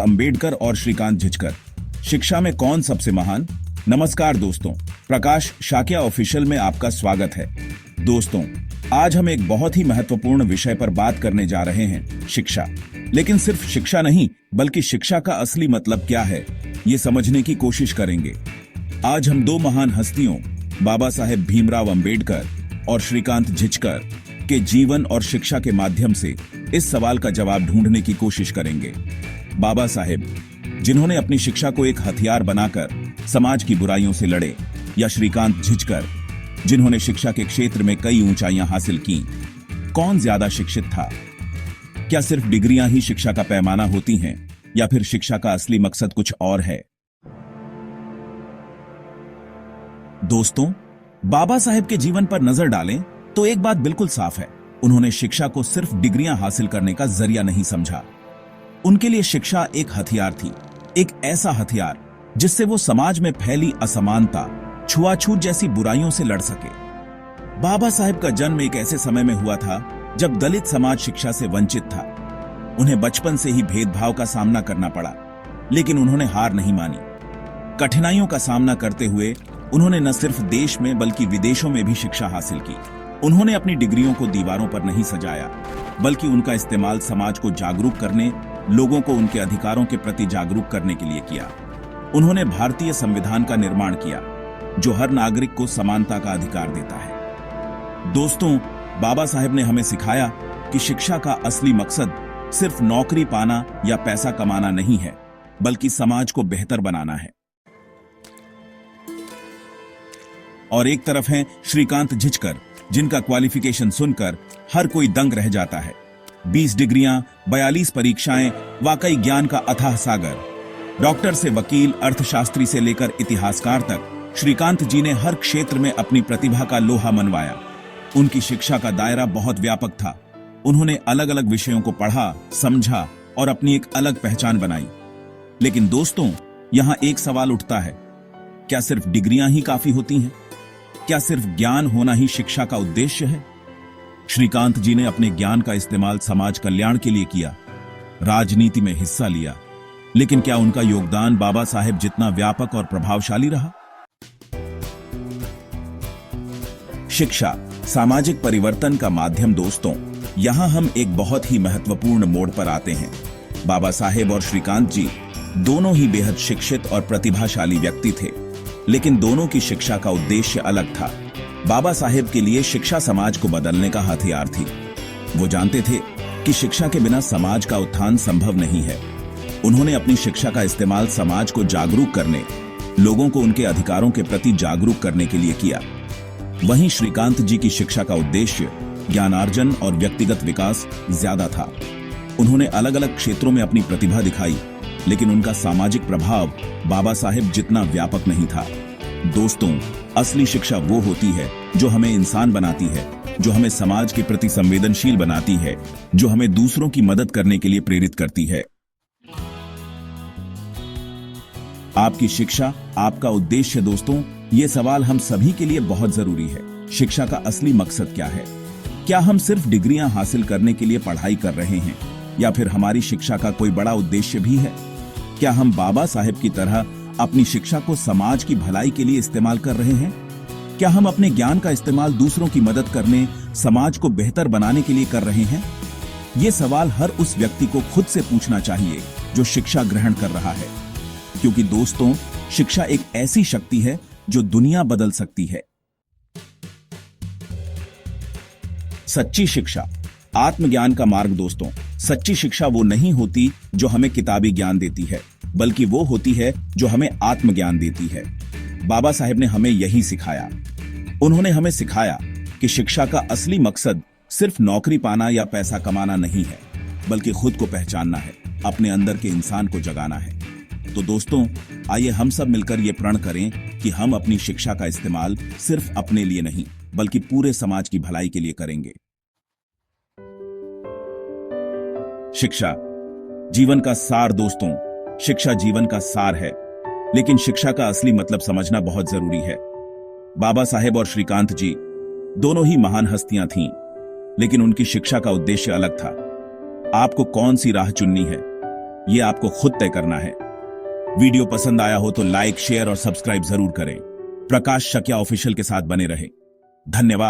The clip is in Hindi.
अंबेडकर और श्रीकांत झिचकर, शिक्षा में कौन सबसे महान। नमस्कार दोस्तों, प्रकाश शाक्या ऑफिशियल में आपका स्वागत है। दोस्तों, आज हम एक बहुत ही महत्वपूर्ण विषय पर बात करने जा रहे हैं, शिक्षा। लेकिन सिर्फ शिक्षा नहीं, बल्कि शिक्षा का असली मतलब क्या है, ये समझने की कोशिश करेंगे। आज हम दो महान हस्तियों, बाबा साहेब भीमराव अंबेडकर और श्रीकांत झिचकर के जीवन और शिक्षा के माध्यम से इस सवाल का जवाब ढूंढने की कोशिश करेंगे। बाबा साहेब, जिन्होंने अपनी शिक्षा को एक हथियार बनाकर समाज की बुराइयों से लड़े, या श्रीकांत झिचकर, जिन्होंने शिक्षा के क्षेत्र में कई ऊंचाइयां हासिल की। कौन ज्यादा शिक्षित था? क्या सिर्फ डिग्रियां ही शिक्षा का पैमाना होती हैं, या फिर शिक्षा का असली मकसद कुछ और है? दोस्तों, बाबा साहेब के जीवन पर नजर डालें तो एक बात बिल्कुल साफ है, उन्होंने शिक्षा को सिर्फ डिग्रियां हासिल करने का जरिया नहीं समझा। उनके लिए शिक्षा एक हथियार थी, एक ऐसा हथियार जिससे वो समाज में फैली असमानता, छुआछूत जैसी बुराइयों से लड़ सके। बाबा साहेब का जन्म एक ऐसे समय में हुआ था जब दलित समाज शिक्षा से वंचित था। उन्हें बचपन से ही भेदभाव का सामना करना पड़ा, लेकिन उन्होंने हार नहीं मानी। कठिनाइयों का सामना करते हुए उन्होंने न सिर्फ देश में बल्कि विदेशों में भी शिक्षा हासिल की। उन्होंने अपनी डिग्रियों को दीवारों पर नहीं सजाया, बल्कि उनका इस्तेमाल समाज को जागरूक करने, लोगों को उनके अधिकारों के प्रति जागरूक करने के लिए किया। उन्होंने भारतीय संविधान का निर्माण किया, जो हर नागरिक को समानता का अधिकार देता है। दोस्तों, बाबा साहेब ने हमें सिखाया कि शिक्षा का असली मकसद सिर्फ नौकरी पाना या पैसा कमाना नहीं है, बल्कि समाज को बेहतर बनाना है। और एक तरफ हैं श्रीकांत झिचकर, जिनका क्वालिफिकेशन सुनकर हर कोई दंग रह जाता है। 20 डिग्रियां, 42 परीक्षाएं, वाकई ज्ञान का अथाह सागर। डॉक्टर से वकील, अर्थशास्त्री से लेकर इतिहासकार तक श्रीकांत जी ने हर क्षेत्र में अपनी प्रतिभा का लोहा मनवाया। उनकी शिक्षा का दायरा बहुत व्यापक था। उन्होंने अलग अलग विषयों को पढ़ा, समझा और अपनी एक अलग पहचान बनाई। लेकिन दोस्तों, यहां एक सवाल उठता है, क्या सिर्फ डिग्रियां ही काफी होती हैं? क्या सिर्फ ज्ञान होना ही शिक्षा का उद्देश्य है? श्रीकांत जी ने अपने ज्ञान का इस्तेमाल समाज कल्याण के लिए किया, राजनीति में हिस्सा लिया, लेकिन क्या उनका योगदान बाबा साहेब जितना व्यापक और प्रभावशाली रहा? शिक्षा सामाजिक परिवर्तन का माध्यम। दोस्तों, यहां हम एक बहुत ही महत्वपूर्ण मोड़ पर आते हैं। बाबा साहेब और श्रीकांत जी दोनों ही बेहद शिक्षित और प्रतिभाशाली व्यक्ति थे, लेकिन दोनों की शिक्षा का उद्देश्य अलग था। बाबा साहेब के लिए शिक्षा समाज को बदलने का हथियार थी। वो जानते थे कि शिक्षा के बिना समाज का उत्थान संभव नहीं है। उन्होंने अपनी शिक्षा का इस्तेमाल समाज को जागरूक करने, लोगों को उनके अधिकारों के प्रति जागरूक करने के लिए किया। वहीं श्रीकांत जी की शिक्षा का उद्देश्य ज्ञानार्जन और व्यक्तिगत विकास ज्यादा था। उन्होंने अलग अलग क्षेत्रों में अपनी प्रतिभा दिखाई, लेकिन उनका सामाजिक प्रभाव बाबा साहेब जितना व्यापक नहीं था। दोस्तों, असली शिक्षा वो होती है जो हमें इंसान बनाती है, जो हमें समाज के प्रति संवेदनशील बनाती है, जो हमें दूसरों की मदद करने के लिए प्रेरित करती है। आपकी शिक्षा, आपका उद्देश्य। दोस्तों, ये सवाल हम सभी के लिए बहुत जरूरी है। शिक्षा का असली मकसद क्या है? क्या हम सिर्फ डिग्रियां हासिल करने के लिए पढ़ाई कर रहे हैं, या फिर हमारी शिक्षा का कोई बड़ा उद्देश्य भी है? क्या हम बाबा साहेब की तरह अपनी शिक्षा को समाज की भलाई के लिए इस्तेमाल कर रहे हैं? क्या हम अपने ज्ञान का इस्तेमाल दूसरों की मदद करने, समाज को बेहतर बनाने के लिए कर रहे हैं? ये सवाल हर उस व्यक्ति को खुद से पूछना चाहिए जो शिक्षा ग्रहण कर रहा है, क्योंकि दोस्तों, शिक्षा एक ऐसी शक्ति है जो दुनिया बदल सकती है। सच्ची शिक्षा, आत्मज्ञान का मार्ग। दोस्तों, सच्ची शिक्षा वो नहीं होती जो हमें किताबी ज्ञान देती है, बल्कि वो होती है जो हमें आत्मज्ञान देती है। बाबा साहेब ने हमें यही सिखाया। उन्होंने हमें सिखाया कि शिक्षा का असली मकसद सिर्फ नौकरी पाना या पैसा कमाना नहीं है, बल्कि खुद को पहचानना है, अपने अंदर के इंसान को जगाना है। तो दोस्तों, आइए हम सब मिलकर ये प्रण करें कि हम अपनी शिक्षा का इस्तेमाल सिर्फ अपने लिए नहीं, बल्कि पूरे समाज की भलाई के लिए करेंगे। शिक्षा जीवन का सार। दोस्तों, शिक्षा जीवन का सार है, लेकिन शिक्षा का असली मतलब समझना बहुत जरूरी है। बाबा साहेब और श्रीकांत जी दोनों ही महान हस्तियां थीं, लेकिन उनकी शिक्षा का उद्देश्य अलग था। आपको कौन सी राह चुननी है? ये आपको खुद तय करना है। वीडियो पसंद आया हो तो लाइक, शेयर और सब्सक्राइब जरूर करें। प्रकाश शकिया ऑफिशियल के साथ बने रहे। धन्यवाद।